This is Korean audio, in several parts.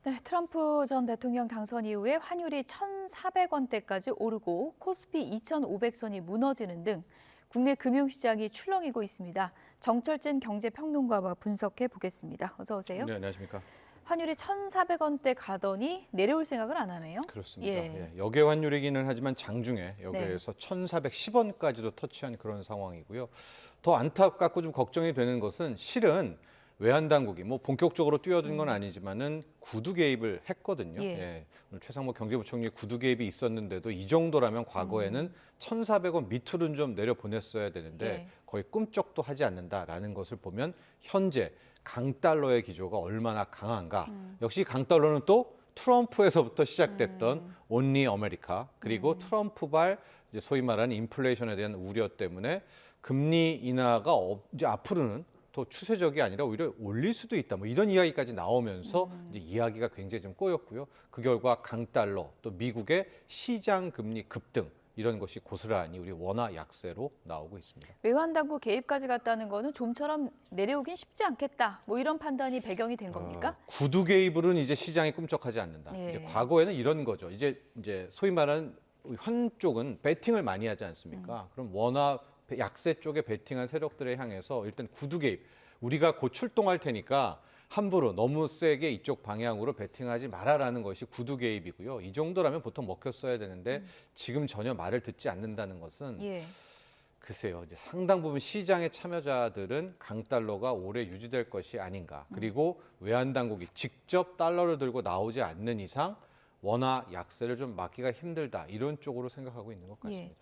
네, 트럼프 전 대통령 당선 이후에 환율이 1,400원대까지 오르고 코스피 2,500선이 무너지는 등 국내 금융시장이 출렁이고 있습니다. 정철진 경제평론가와 분석해 보겠습니다. 어서 오세요. 네, 안녕하십니까. 환율이 1,400원대 가더니 내려올 생각을 안 하네요. 그렇습니다. 예. 역외 환율이기는 하지만 장중에 네. 여기에서 1,410원까지도 터치한 그런 상황이고요. 더 안타깝고 좀 걱정이 되는 것은 실은 외환 당국이 뭐 본격적으로 뛰어든 건 아니지만은 구두 개입을 했거든요. 예. 오늘 최상목 경제부총리 구두 개입이 있었는데도 이 정도라면 과거에는 1,400원 밑으로는 좀 내려 보냈어야 되는데 예. 거의 꿈쩍도 하지 않는다라는 것을 보면 현재 강달러의 기조가 얼마나 강한가. 역시 강달러는 또 트럼프에서부터 시작됐던 온리 아메리카 그리고 트럼프발 이제 소위 말하는 인플레이션에 대한 우려 때문에 금리 인하가 이제 앞으로는 더 추세적이 아니라 오히려 올릴 수도 있다. 뭐 이런 이야기까지 나오면서 이제 이야기가 굉장히 좀 꼬였고요. 그 결과 강달러 또 미국의 시장 금리 급등 이런 것이 고스란히 우리 원화 약세로 나오고 있습니다. 외환 당국 개입까지 갔다는 거는 좀처럼 내려오긴 쉽지 않겠다. 뭐 이런 판단이 배경이 된 겁니까? 구두 개입으로는 이제 시장이 꿈쩍하지 않는다. 예. 이제 과거에는 이런 거죠. 이제 소위 말하는 현 쪽은 베팅을 많이 하지 않습니까? 그럼 원화 약세 쪽에 베팅한 세력들에 향해서 일단 구두 개입. 우리가 곧 출동할 테니까 함부로 너무 세게 이쪽 방향으로 베팅하지 마라라는 것이 구두 개입이고요. 이 정도라면 보통 먹혔어야 되는데 지금 전혀 말을 듣지 않는다는 것은 예. 글쎄요. 이제 상당 부분 시장의 참여자들은 강달러가 오래 유지될 것이 아닌가. 그리고 외환 당국이 직접 달러를 들고 나오지 않는 이상 원화 약세를 좀 막기가 힘들다. 이런 쪽으로 생각하고 있는 것 같습니다. 예.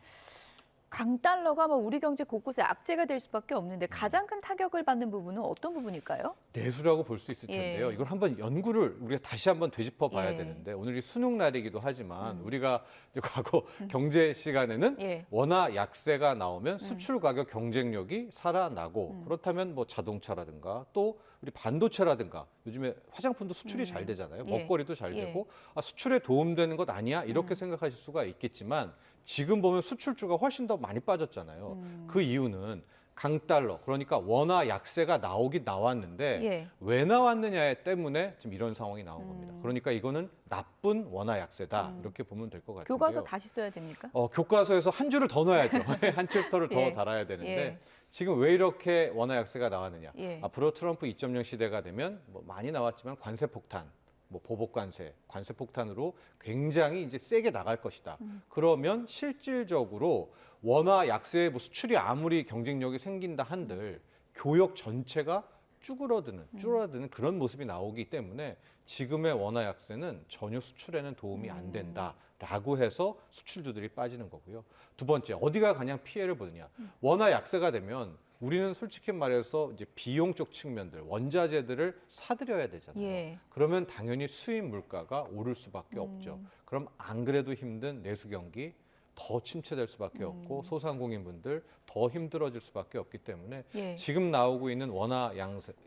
강달러가 뭐 우리 경제 곳곳에 악재가 될 수밖에 없는데 가장 큰 타격을 받는 부분은 어떤 부분일까요? 내수라고 볼 수 있을 예. 텐데요. 이걸 한번 연구를 우리가 다시 한번 되짚어 봐야 예. 되는데 오늘이 수능 날이기도 하지만 우리가 이제 과거 경제 시간에는 예. 원화 약세가 나오면 수출 가격 경쟁력이 살아나고 그렇다면 뭐 자동차라든가 또 우리 반도체라든가 요즘에 화장품도 수출이 잘 되잖아요. 예. 먹거리도 잘 예. 되고 수출에 도움되는 것 아니야? 이렇게 생각하실 수가 있겠지만 지금 보면 수출주가 훨씬 더 많이 빠졌잖아요. 그 이유는 강달러, 그러니까 원화 약세가 나오긴 나왔는데 예. 왜 나왔느냐 때문에 지금 이런 상황이 나온 겁니다. 그러니까 이거는 나쁜 원화 약세다 이렇게 보면 될 것 같은데요. 교과서 다시 써야 됩니까? 교과서에서 한 줄을 더 넣어야죠. 한 챕터를 더 예. 달아야 되는데 예. 지금 왜 이렇게 원화 약세가 나왔느냐. 예. 앞으로 트럼프 2.0 시대가 되면 뭐 많이 나왔지만 관세 폭탄, 뭐 보복 관세, 관세 폭탄으로 굉장히 이제 세게 나갈 것이다. 그러면 실질적으로 원화 약세의 뭐 수출이 아무리 경쟁력이 생긴다 한들 교역 전체가 줄어드는 그런 모습이 나오기 때문에 지금의 원화 약세는 전혀 수출에는 도움이 안 된다라고 해서 수출주들이 빠지는 거고요. 두 번째, 어디가 가장 피해를 보느냐. 원화 약세가 되면 우리는 솔직히 말해서 이제 비용 쪽 측면들, 원자재들을 사들여야 되잖아요. 예. 그러면 당연히 수입 물가가 오를 수밖에 없죠. 그럼 안 그래도 힘든 내수 경기 더 침체될 수밖에 없고 소상공인분들 더 힘들어질 수밖에 없기 때문에 예. 지금 나오고 있는 원화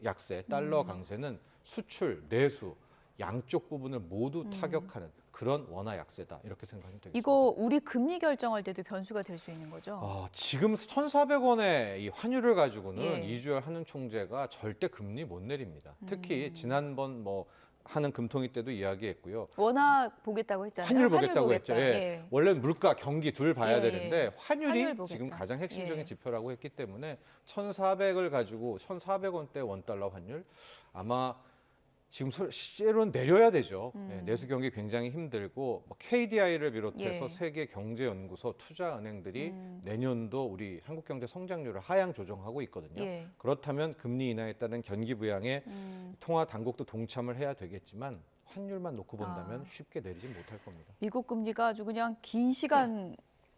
약세, 달러 강세는 수출, 내수 양쪽 부분을 모두 타격하는 그런 원화 약세다 이렇게 생각하면 되겠습니다. 이거 우리 금리 결정할 때도 변수가 될 수 있는 거죠? 지금 1,400원의 이 환율을 가지고는 예. 이주열 한은 총재가 절대 금리 못 내립니다. 특히 지난번 뭐 하는 금통위 때도 이야기했고요. 원화 보겠다고 했잖아요. 환율 보겠다고 했죠. 보겠다. 예. 원래 물가, 경기 둘 봐야 예. 되는데 환율이 환율 보겠다. 지금 가장 핵심적인 예. 지표라고 했기 때문에 1,400을 가지고 1,400원대 원달러 환율 아마 지금 실제로는 내려야 되죠. 내수 경기 굉장히 힘들고 KDI를 비롯해서 예. 세계 경제연구소 투자은행들이 내년도 우리 한국 경제 성장률을 하향 조정하고 있거든요. 예. 그렇다면 금리 인하에 따른 경기 부양에 통화 당국도 동참을 해야 되겠지만 환율만 놓고 본다면 쉽게 내리지 못할 겁니다. 미국 금리가 아주 그냥 긴 시간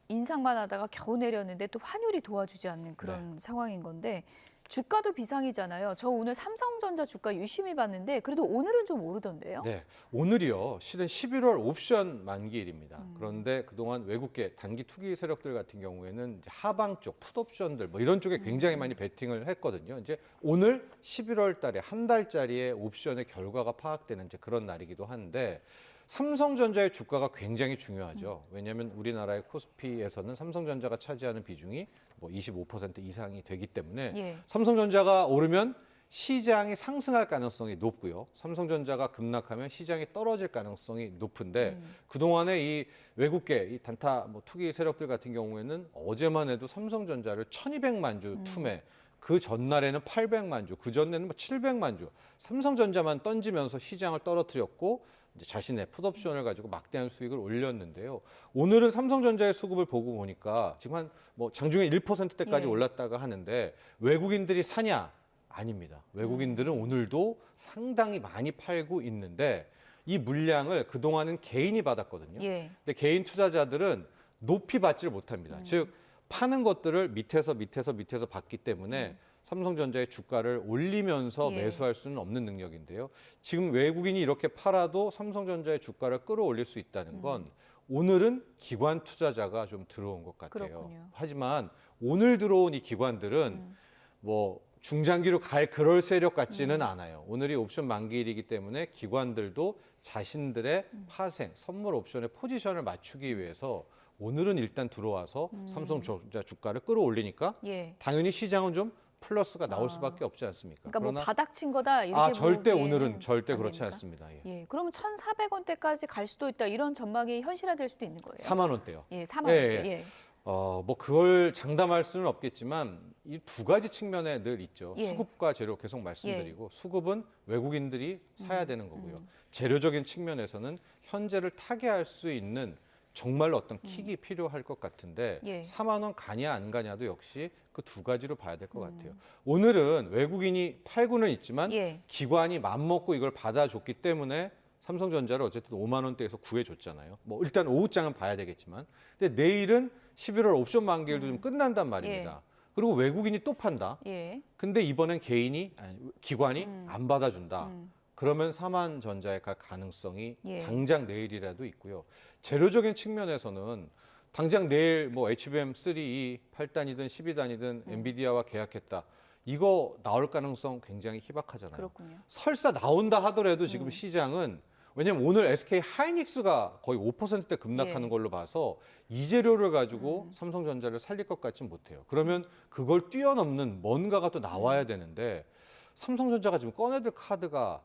인상만 하다가 겨우 내렸는데 또 환율이 도와주지 않는 그런 상황인 건데 주가도 비상이잖아요. 저 오늘 삼성전자 주가 유심히 봤는데 그래도 오늘은 좀 오르던데요. 네, 오늘이요. 실은 11월 옵션 만기일입니다. 그런데 그동안 외국계 단기 투기 세력들 같은 경우에는 이제 하방 쪽 풋옵션들 뭐 이런 쪽에 굉장히 많이 베팅을 했거든요. 이제 오늘 11월 달에 한 달짜리의 옵션의 결과가 파악되는 이제 그런 날이기도 한데 삼성전자의 주가가 굉장히 중요하죠. 왜냐하면 우리나라의 코스피에서는 삼성전자가 차지하는 비중이 뭐 25% 이상이 되기 때문에 예. 삼성전자가 오르면 시장이 상승할 가능성이 높고요. 삼성전자가 급락하면 시장이 떨어질 가능성이 높은데 그동안에 이 외국계 이 단타 투기 세력들 같은 경우에는 어제만 해도 삼성전자를 1,200만 주 투매, 그 전날에는 800만 주, 그 전에는 700만 주 삼성전자만 던지면서 시장을 떨어뜨렸고 이제 자신의 풋옵션을 가지고 막대한 수익을 올렸는데요. 오늘은 삼성전자의 수급을 보고 보니까 지금 한 장중에 1%대까지 예. 올랐다가 하는데 외국인들이 사냐? 아닙니다. 외국인들은 오늘도 상당히 많이 팔고 있는데 이 물량을 그동안은 개인이 받았거든요. 예. 근데 개인 투자자들은 높이 받지를 못합니다. 즉 파는 것들을 밑에서 받기 때문에 삼성전자의 주가를 올리면서 예. 매수할 수는 없는 능력인데요. 지금 외국인이 이렇게 팔아도 삼성전자의 주가를 끌어올릴 수 있다는 건 오늘은 기관 투자자가 좀 들어온 것 같아요. 그렇군요. 하지만 오늘 들어온 이 기관들은 중장기로 갈 그럴 세력 같지는 않아요. 오늘이 옵션 만기일이기 때문에 기관들도 자신들의 파생, 선물 옵션의 포지션을 맞추기 위해서 오늘은 일단 들어와서 삼성전자 주가를 끌어올리니까 예. 당연히 시장은 좀 플러스가 나올 수밖에 없지 않습니까? 그러니까 뭐 바닥 친 거다 이렇게 절대 보기에는 오늘은 절대 안 그렇지 됩니까? 않습니다. 예. 예. 그러면 1,400원대까지 갈 수도 있다 이런 전망이 현실화될 수도 있는 거예요. 4만 원대요. 예, 4만 예, 원대. 예. 예. 그걸 장담할 수는 없겠지만 이 두 가지 측면에 늘 있죠. 예. 수급과 재료 계속 말씀드리고 수급은 외국인들이 사야 되는 거고요. 재료적인 측면에서는 현재를 타개할 수 있는 정말로 어떤 킥이 필요할 것 같은데 예. 4만 원 가냐 안 가냐도 역시 그 두 가지로 봐야 될 것 같아요. 오늘은 외국인이 팔고는 있지만 예. 기관이 맘먹고 이걸 받아줬기 때문에 삼성전자를 어쨌든 5만 원대에서 구해줬잖아요. 일단 오후장은 봐야 되겠지만 근데 내일은 11월 옵션 만기일도 좀 끝난단 말입니다. 그리고 외국인이 또 판다. 예. 근데 이번엔 기관이 안 받아준다. 그러면 삼한전자에 갈 가능성이 예. 당장 내일이라도 있고요. 재료적인 측면에서는 당장 내일 HBM3E 8단이든 12단이든 엔비디아와 계약했다. 이거 나올 가능성 굉장히 희박하잖아요. 그렇군요. 설사 나온다 하더라도 지금 시장은 왜냐면 오늘 SK 하이닉스가 거의 5%대 급락하는 예. 걸로 봐서 이 재료를 가지고 삼성전자를 살릴 것 같진 못해요. 그러면 그걸 뛰어넘는 뭔가가 또 나와야 되는데 삼성전자가 지금 꺼내들 카드가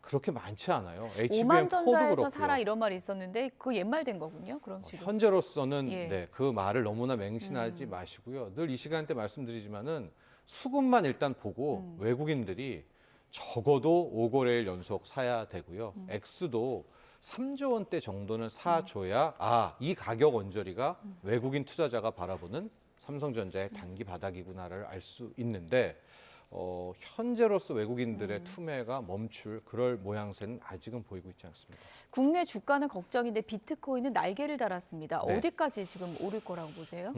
그렇게 많지 않아요. HBM4도 오만전자에서 그렇고요. 사라 이런 말이 있었는데 그거 옛말 된 거군요. 그럼 지금. 현재로서는 예. 그 말을 너무나 맹신하지 마시고요. 늘 이 시간대 말씀드리지만은 수급만 일단 보고 외국인들이 적어도 5거래일 연속 사야 되고요. 액수도 3조 원대 정도는 사줘야 이 가격 언저리가 외국인 투자자가 바라보는 삼성전자의 단기 바닥이구나를 알 수 있는데 현재로서 외국인들의 투매가 멈출 그럴 모양새는 아직은 보이고 있지 않습니다. 국내 주가는 걱정인데 비트코인은 날개를 달았습니다. 네. 어디까지 지금 오를 거라고 보세요?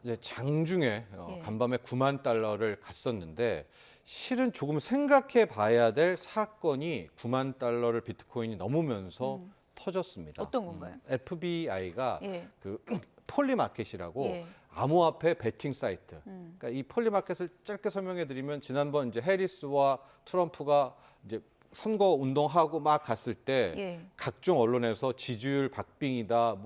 이제 장중에 예. 간밤에 9만 달러를 갔었는데 실은 조금 생각해 봐야 될 사건이 9만 달러를 비트코인이 넘으면서 터졌습니다. 어떤 건가요? FBI가 예. 그 폴리마켓이라고 예. 암호화폐 베팅 사이트. 그러니까 이 폴리마켓을 짧게 설명해 드리면 지난번 이제 해리스와 트럼프가 이제 선거 운동하고 막 갔을 때 예. 각종 언론에서 지지율 박빙이다,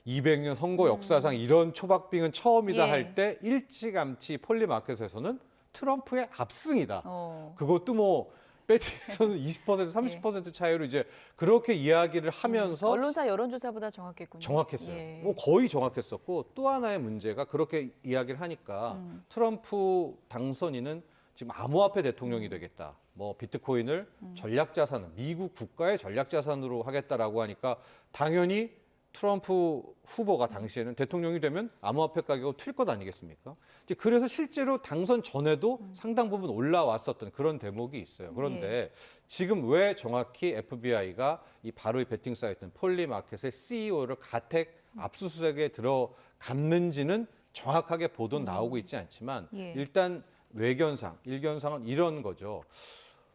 200년 선거 역사상 이런 초박빙은 처음이다 예. 할 때 일찌감치 폴리마켓에서는 트럼프의 압승이다. 어. 그것도 배팅에서는 20%, 30% 차이로 이제 그렇게 이야기를 하면서 언론사 여론조사보다 정확했군요. 정확했어요. 예. 거의 정확했었고 또 하나의 문제가 그렇게 이야기를 하니까 트럼프 당선인은 지금 암호화폐 대통령이 되겠다. 비트코인을 전략자산, 미국 국가의 전략자산으로 하겠다라고 하니까 당연히 트럼프 후보가 당시에는 대통령이 되면 암호화폐 가격은 튈 것 아니겠습니까? 이제 그래서 실제로 당선 전에도 상당 부분 올라왔었던 그런 대목이 있어요. 그런데 지금 왜 정확히 FBI가 바로 이 베팅 사이트 폴리마켓의 CEO를 가택 압수수색에 들어갔는지는 정확하게 보도는 나오고 있지 않지만 예. 일단 일견상은 이런 거죠.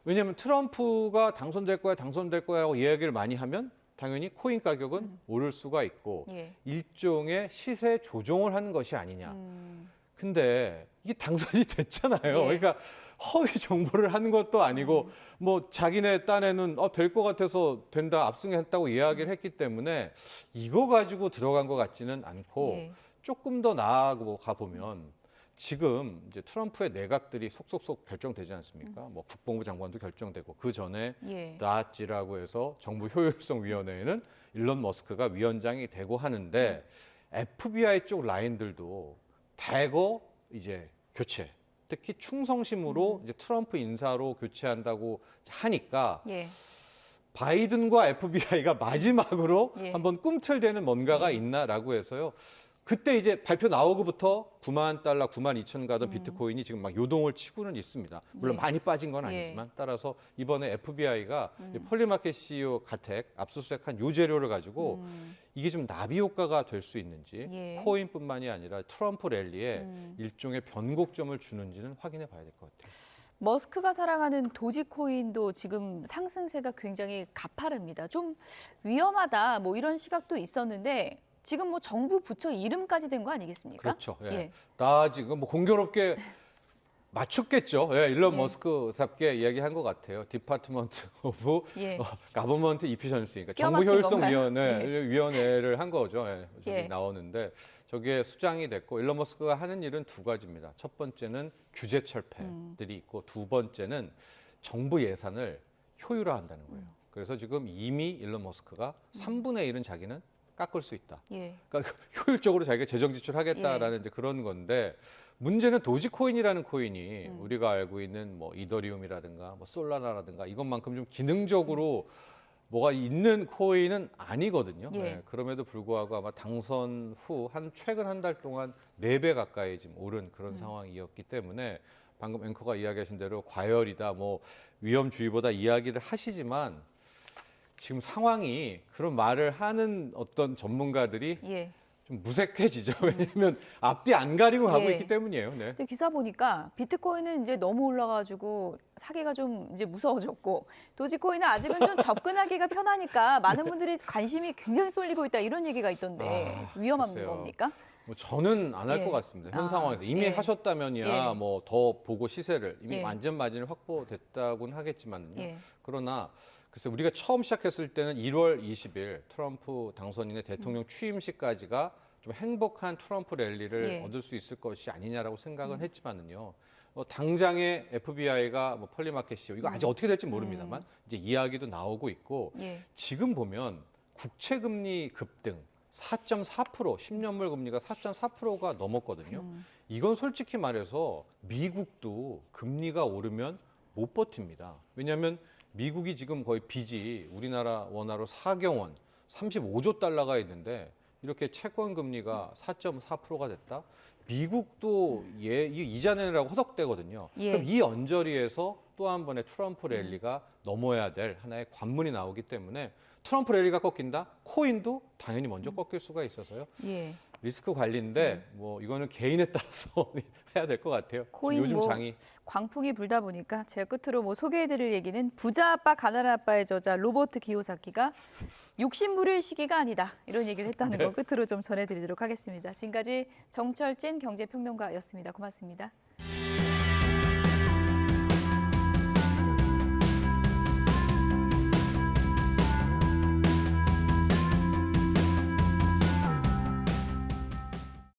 왜냐하면 트럼프가 당선될 거야라고 이야기를 많이 하면 당연히 코인 가격은 오를 수가 있고 예. 일종의 시세 조종을 하는 것이 아니냐. 근데 이게 당선이 됐잖아요. 예. 그러니까 허위 정보를 하는 것도 아니고 자기네 딴에는 될 것 같아서 된다 압승했다고 이야기를 했기 때문에 이거 가지고 들어간 것 같지는 않고 예. 조금 더 나아가 보면 지금 이제 트럼프의 내각들이 속속속 결정되지 않습니까? 뭐 국방부 장관도 결정되고 그 전에 예. 나치라고 해서 정부 효율성 위원회에는 일론 머스크가 위원장이 되고 하는데 FBI 쪽 라인들도 대거 이제 교체, 특히 충성심으로 이제 트럼프 인사로 교체한다고 하니까 예. 바이든과 FBI가 마지막으로 예. 한번 꿈틀대는 뭔가가 있나라고 해서요. 그때 이제 발표 나오고부터 9만 달러, 9만 2천 가던 비트코인이 지금 막 요동을 치고는 있습니다. 물론 예. 많이 빠진 건 예. 아니지만 따라서 이번에 FBI가 폴리마켓 CEO 가택 압수수색한 요 재료를 가지고 이게 좀 나비 효과가 될 수 있는지 예. 코인뿐만이 아니라 트럼프 랠리에 일종의 변곡점을 주는지는 확인해 봐야 될 것 같아요. 머스크가 사랑하는 도지코인도 지금 상승세가 굉장히 가파릅니다. 좀 위험하다 뭐 이런 시각도 있었는데 지금 뭐 정부 부처 이름까지 된 거 아니겠습니까? 그렇죠. 예. 예. 나 지금 뭐 공교롭게 맞췄겠죠. 예, 일론 예. 머스크답게 이야기한 것 같아요. 디파트먼트 오브 예. 가버먼트 이피션시니까 껴 정부 맞춘 효율성 건가요? 위원회를 한 거죠. 예, 저기 예. 나오는데 저게 수장이 됐고 일론 머스크가 하는 일은 두 가지입니다. 첫 번째는 규제 철폐들이 있고 두 번째는 정부 예산을 효율화한다는 거예요. 그래서 지금 이미 일론 머스크가 3분의 1은 자기는 깎을 수 있다. 예. 그러니까 효율적으로 자기가 재정 지출하겠다라는 예. 이제 그런 건데 문제는 도지코인이라는 코인이 우리가 알고 있는 뭐 이더리움이라든가 뭐 솔라나라든가 이것만큼 좀 기능적으로 뭐가 있는 코인은 아니거든요. 예. 네, 그럼에도 불구하고 아마 당선 후 최근 한 달 동안 4배 가까이 지금 오른 그런 상황이었기 때문에 방금 앵커가 이야기하신 대로 과열이다, 뭐 위험주의보다 이야기를 하시지만 지금 상황이 그런 말을 하는 어떤 전문가들이 예. 좀 무색해지죠. 왜냐하면 앞뒤 안 가리고 가고 예. 있기 때문이에요. 네. 근데 기사 보니까 비트코인은 이제 너무 올라가지고 사기가 좀 이제 무서워졌고 도지코인은 아직은 좀 접근하기가 편하니까 많은 분들이 관심이 굉장히 쏠리고 있다 이런 얘기가 있던데 위험한 글쎄요. 겁니까? 뭐 저는 안 할 예. 것 같습니다. 현 아, 상황에서 이미 예. 하셨다면야 예. 뭐 더 보고 시세를 이미 예. 완전 마진이 확보됐다고는 하겠지만요. 예. 그러나 글쎄 우리가 처음 시작했을 때는 1월 20일 트럼프 당선인의 대통령 취임식까지가 좀 행복한 트럼프 랠리를 예. 얻을 수 있을 것이 아니냐라고 생각은 했지만은요. 당장에 FBI가 뭐 폴리마켓 CEO 이거 아직 어떻게 될지 모릅니다만 이제 이야기도 나오고 있고 예. 지금 보면 국채 금리 급등 4.4% 10년물 금리가 4.4%가 넘었거든요. 이건 솔직히 말해서 미국도 금리가 오르면 못 버팁니다. 왜냐하면 미국이 지금 거의 빚이 우리나라 원화로 4경원 35조 달러가 있는데 이렇게 채권 금리가 4.4%가 됐다. 미국도 이자 내느라고 허덕대거든요. 예. 그럼 이 언저리에서 또 한 번의 트럼프 랠리가 넘어야 될 하나의 관문이 나오기 때문에 트럼프 랠리가 꺾인다? 코인도 당연히 먼저 꺾일 수가 있어서요. 예. 리스크 관리인데 뭐 이거는 개인에 따라서 해야 될 것 같아요. 지금 코인 요즘 뭐 장이 광풍이 불다 보니까 제가 끝으로 뭐 소개해드릴 얘기는 부자 아빠 가난한 아빠의 저자 로버트 기요사키가 욕심 부릴 시기가 아니다 이런 얘기를 했다는 거 끝으로 좀 전해드리도록 하겠습니다. 지금까지 정철진 경제평론가였습니다. 고맙습니다.